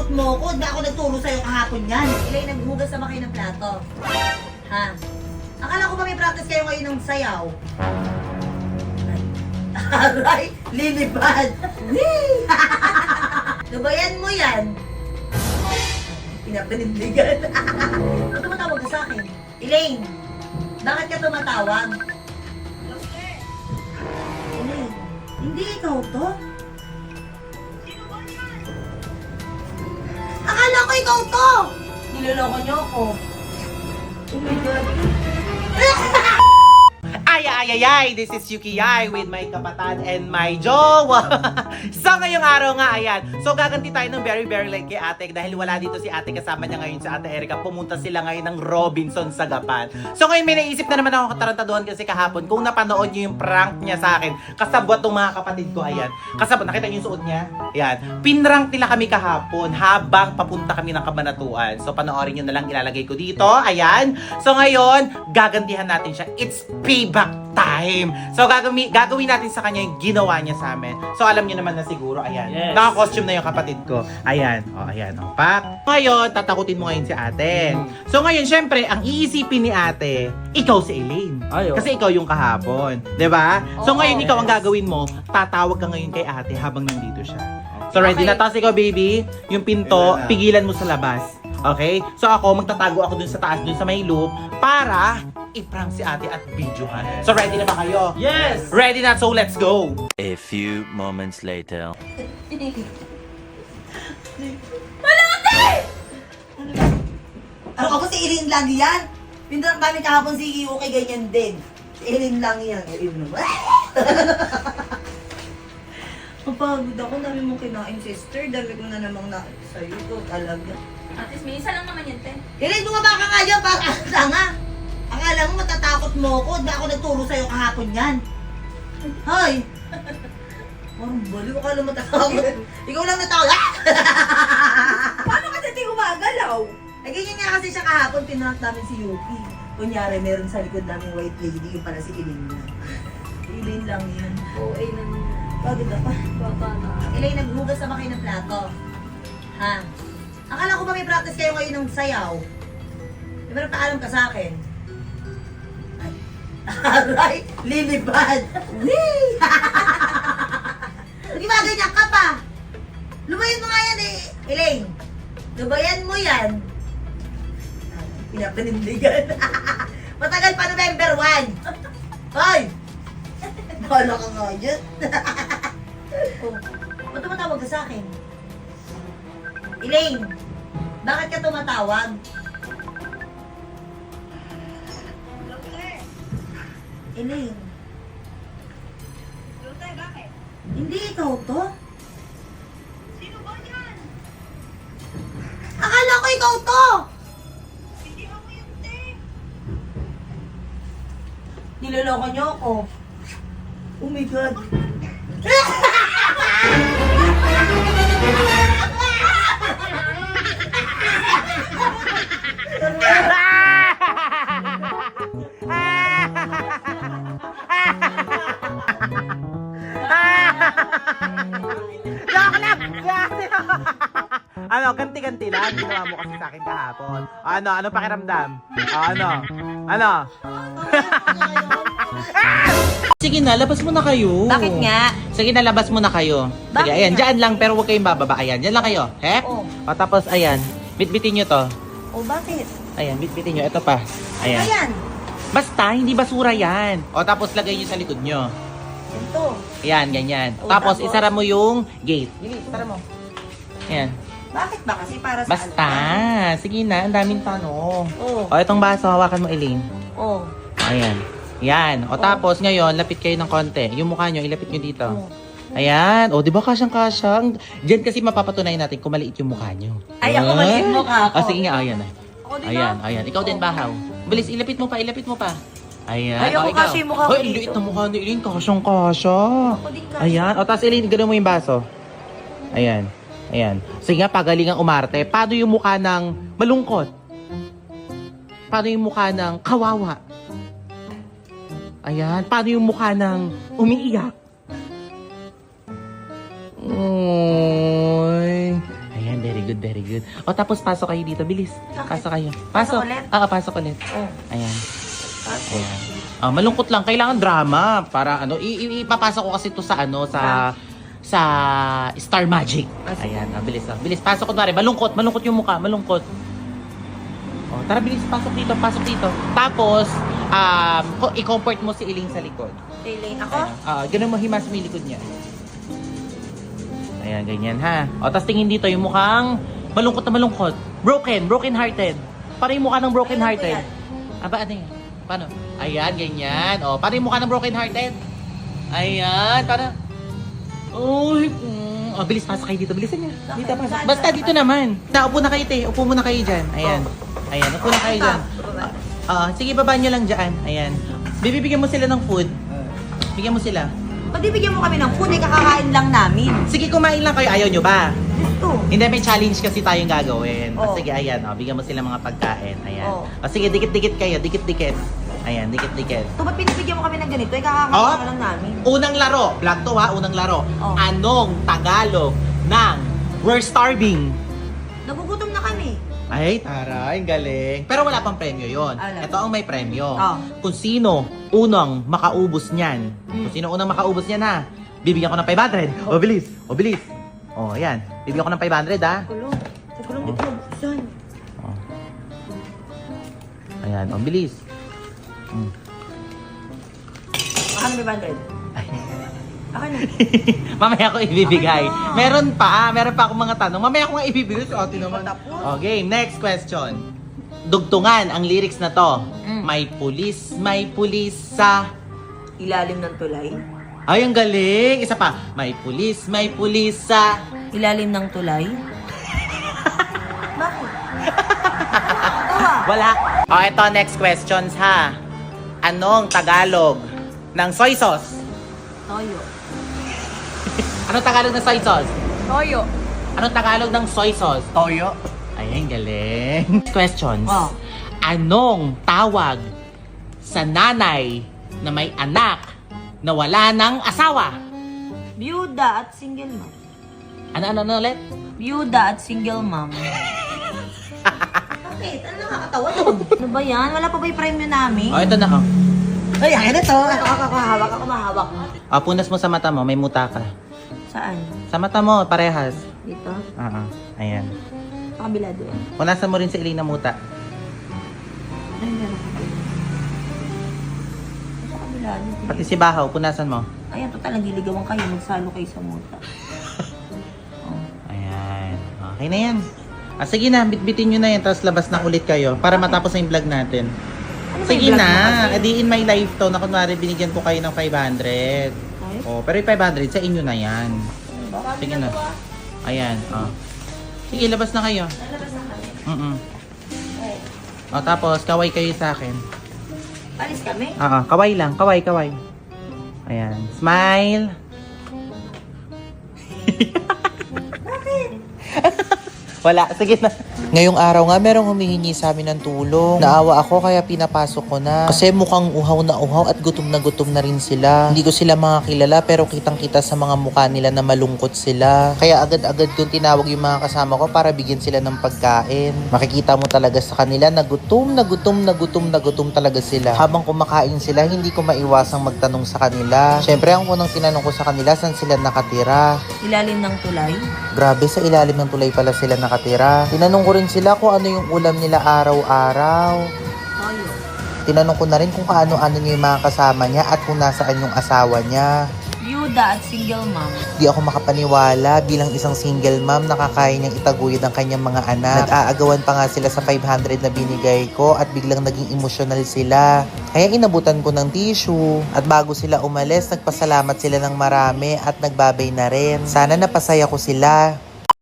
tinatakot mo ko. Hindi ako nagturo sa'yo kahapon yan. Ilay, naghugas naman kayo ng plato. Ha? Akala ko ba may practice kayo ngayon ng sayaw? Aray, lilipad. Gabayan mo yan. Pinapanindigan. Ba't tumatawag ka sa akin? Elaine, bakit ka tumatawag? Elaine, hindi ikaw to? Akala ko ikaw to! Niloloko niyo ako. Oh my God. Ay, this is Yuki Yai with my kapatid and my jowa. So ngayong araw nga, ayan. So gaganti tayo ng very late kay ate dahil wala dito si ate, kasama niya ngayon si ate Erica. Pumunta sila ngayon ng Robinson sa Gapan. So ngayon may naisip na naman ako katarantaduhan kasi kahapon kung napanood niyo yung prank niya sa akin. Kasabwat ng mga kapatid ko, ayan. Kasabwat, nakita niyo yung suot niya? Ayan. Pinrank nila kami kahapon habang papunta kami ng Kabanatuan. So panoorin niyo na lang, ilalagay ko dito. Ayan. So ngayon, gagantihan natin siya. It's payback time. So gagawin natin sa kanya yung ginawa niya sa amin. So alam niyo naman na siguro, ayan. Yes. Naka-costume na yung kapatid ko. Ayan. O, ayan. O, pak. Ngayon, tatakutin mo ngayon si ate. So ngayon, syempre, ang iisipin ni ate, ikaw si Elaine. Ay, oh. Kasi ikaw yung kahapon. 'Di ba? So Oo. ngayon, ikaw ang gagawin mo, tatawag ka ngayon kay ate habang nandito siya. So ready Okay. na? Tapos ikaw, baby, yung pinto, pigilan mo sa labas. Okay? So ako, magtatago ako dun sa taas, dun sa may loop, para i-prank si ate at videohan. So ready na ba kayo? Yes! Ready na, so let's go! A few moments later. Ano ka ba si Elaine lang yan? Pindrang kami kahapon si Iyo kay ganyan din. Si Elaine lang yan. Elaine naman. Mapagod ako. Dami mong kinain, sister. Dami ko na namang na sa'yo. Ito talaga. At least may isa lang naman yan, te. Elaine, bumaba ka nga dyan para nga. Akala mo matatakot mo ako. Hindi ako nagturo sa'yo kahapon yan. Hoy! Parang baliw. Akala mo matatakot. Ikaw lang natakot. Paano kasi di gumagalaw? Ay, ganyan nga kasi siya kahapon, pinangat namin si Yuki. Kunyari, meron sa likod namin white lady, yung pala si Elaine lang. Elaine lang yan. Oo, ay nang Pagod ako. bata na. Elaine, naghugas naman kayo ng plato. Ha? Akala ko ba may practice kayo ngayon ng sayaw? Di ba nagpaalam ka sa akin? Ay. Aray, lilipad. Whee! Di ba ganyan ka pa? Lumayan mo nga yan eh. Elaine, lumayan mo yan. Pinapanindigan. Matagal pa November 1. Hoy! Bahala ka nga dyan. Oh, ba't tumatawag ka sa akin? Elaine, bakit ka tumatawag? Elaine. Bakit? Hindi ikaw to? Sino ba yan? Akala ko ikaw to! Hindi ako yung te. Niloloko niyo ako. Oh my God. Joke lang! Ano, ganti-ganti lang. Ginawa mo kasi sa akin kahapon. Ano pakiramdam? Ano? Sige na, labas mo na kayo. Bakit nga? Sige na, labas mo na kayo. Sige, Bakit ayan, nga? dyan lang, pero huwag kayong bababa. Ayan, dyan lang kayo. He? Oo. O tapos, ayan, bitbitin nyo to. Oh, bakit? Ayan, bitbitin nyo. Ito pa. Ayan. Ayan. Basta, hindi basura yan. O tapos, lagay nyo sa likod nyo. Ito. Ayan, ganyan. O, Tapos, tapos? isara mo yung gate. Sige, isara mo. Ayan. Bakit ba? Kasi para sa Basta. ano? Sige na, ang daming tanong. Oo. O, itong baso, hawakan mo, Elaine. Oo. Ayan. Yan. O tapos, ngayon, lapit kayo ng konti. Yung mukha nyo, ilapit nyo dito. Oo. Ayan. O, di ba kasyang-kasya? Diyan kasi mapapatunayan natin kung maliit yung mukha nyo. Ay, ako maliit mukha ako. Sige nga, ayan. Ako din Ayan, ah. ayan. Ikaw din, bahaw. Bilis, ilapit mo pa, ilapit mo pa. Ayan. Ay, ako O, ikaw. kasi yung mukha ko Hoy, dito. liit na mukha ni Elaine. Kasyang-kasya. Ako din ka. Ayan. O, tapos, Elaine, gano'n mo yung baso. Ayan. Ayan. Sige nga, pagalingang umarte. Paano yung mukha ng malungkot? Paano yung mukha ng kawawa? Ayan. Paano yung mukha ng umiiyak? Oy. Ayan, very good, very good. O, tapos pasok kayo dito. Bilis. Bakit? Pasok kayo. Pasok ulit? Oo, pasok ulit. Oh. Ayan. Ayan. Malungkot lang. Kailangan drama. Para ano, ipapasok ko kasi ito sa ano, sa Star Magic. Ayan, bilis. Bilis, pasok ko na rin. Malungkot yung mukha. Malungkot. O, tara, bilis. Pasok dito. Tapos, i-comfort mo si Iling sa likod. Feeling ako? Ganun mo himas mo yung likod niya. Ayan, ganyan ha. O, tapos tingin dito yung mukhang malungkot na malungkot. Broken hearted. Parang yung mukha ng broken hearted. Aba, ano yan? Paano? Ayan, ganyan. O, parang yung mukha ng broken hearted. Ayan, parang... Uy, bilis, pasok kayo dito. Bilisan niya. Dito, pasok. Basta dito naman. Upo na kayo, te. Upo muna kayo dyan. Ayan. Ayan, upo na kayo dyan. Sige, baba nyo lang dyan. Ayan. Bibigyan mo sila ng food. Bigyan mo sila. Pwede bigyan mo kami ng food, kakakain lang namin. Sige, kumain lang kayo. Ayaw nyo ba? Gusto. Hindi, may challenge kasi tayong gagawin. Oo. Sige, ayan. Bigyan mo sila mga pagkain. Ayan. Oo. Sige, dikit-dikit kayo. Dikit-dikit. Ayan, dikit-dikit. So, ba't pinipigyan mo kami ng ganito? Kakakain Oh. lang namin. Unang laro. Vlog to ha, unang laro. Oo. Anong Tagalog ng we're starving? Nagugutom na kami. Ay, taray, galing. Pero wala pang premyo yon. Alam. Ito ang may premyo. Oh. Kung sino unang makaubos niyan. Kung sino unang makaubos niyan ha, bibigyan ko ng 500. O, bilis. O, ayan. Bibigyan ko ng 500 ha. Kulong dito. Saan? Ayan, o, bilis. Baka na 500. Akin na. Mamaya ko ibibigay. Ano? Meron pa akong mga tanong. Mamaya ko nga ibibigay sa atin naman. Tapos? Okay, next question. Dugtungan ang lyrics na to. May pulis sa... Ilalim ng tulay. Ay, ang galing. Isa pa. May pulis sa... Ilalim ng tulay? Bakit? Wala. O, eto, next questions ha. Anong Tagalog ng soy sauce? Toyo. Anong Tagalog ng soy sauce? Toyo. Anong Tagalog ng soy sauce? Toyo. Ay, ang galing. Questions. Oh. Anong tawag sa nanay na may anak na wala ng asawa? Byuda at single mom. Ano ulit? Byuda at single mom. Bakit? Ano nakakatawa doon? Ano ba yan? Wala pa ba yung premyo namin? O, ito na oh. Ay, ayan ito. Ako mahawak. Punas mo sa mata mo, may muta ka. Saan? Sa mata mo, parehas. Dito? Ayan. Sa kabila doon. Punasan mo rin si Elena muta. Ay, meron ka. Sa kabila doon. Pati si Bahaw, punasan mo. Ayan, total, nagliligawan kayo. Magsalo kayo sa muta. Ayan. Okay na yan. Sige na, bitbitin nyo na yan, tapos labas na ulit kayo para matapos na yung vlog natin. Ano ba Sige yung vlog na, mo kasi? edi in my life to na kunwari binigyan ko kayo ng 500. Ay? Pero yung 500 sa inyo na yan. Sige na. Ayan, Sige, labas na kayo. Lalabas na kami. Tapos, kaway kayo sa akin. Alis kami? Kaway lang, kaway. Ayan, smile. Wala, sige na. Ngayong araw nga, merong humihingi sa amin ng tulong. Naawa ako kaya pinapasok ko na. Kasi mukhang uhaw at gutom na rin sila. Hindi ko sila mga kilala pero kitang-kita sa mga mukha nila na malungkot sila. Kaya agad-agad kong tinawag yung mga kasama ko para bigyan sila ng pagkain. Makikita mo talaga sa kanila na gutom talaga sila. Habang kumakain sila, hindi ko maiwasang magtanong sa kanila. Syempre, ang unang tinanong ko sa kanila, saan sila nakatira? Ilalim ng tulay? Grabe, sa ilalim ng tulay pala sila nakatira. Tinanong ko rin sila kung ano yung ulam nila araw-araw. Toyo. Tinanong ko na rin kung kaano-ano niya yung mga kasama niya at kung nasaan yung asawa niya. Byuda at single mom. Di ako makapaniwala bilang isang single mom nakakaya niyang itaguyod ang kanyang mga anak. Nag-aagawan pa nga sila sa 500 na binigay ko at biglang naging emosyonal sila. Kaya inabutan ko ng tissue. At bago sila umalis, nagpasalamat sila ng marami at nagbabay na rin. Sana napasaya ko sila.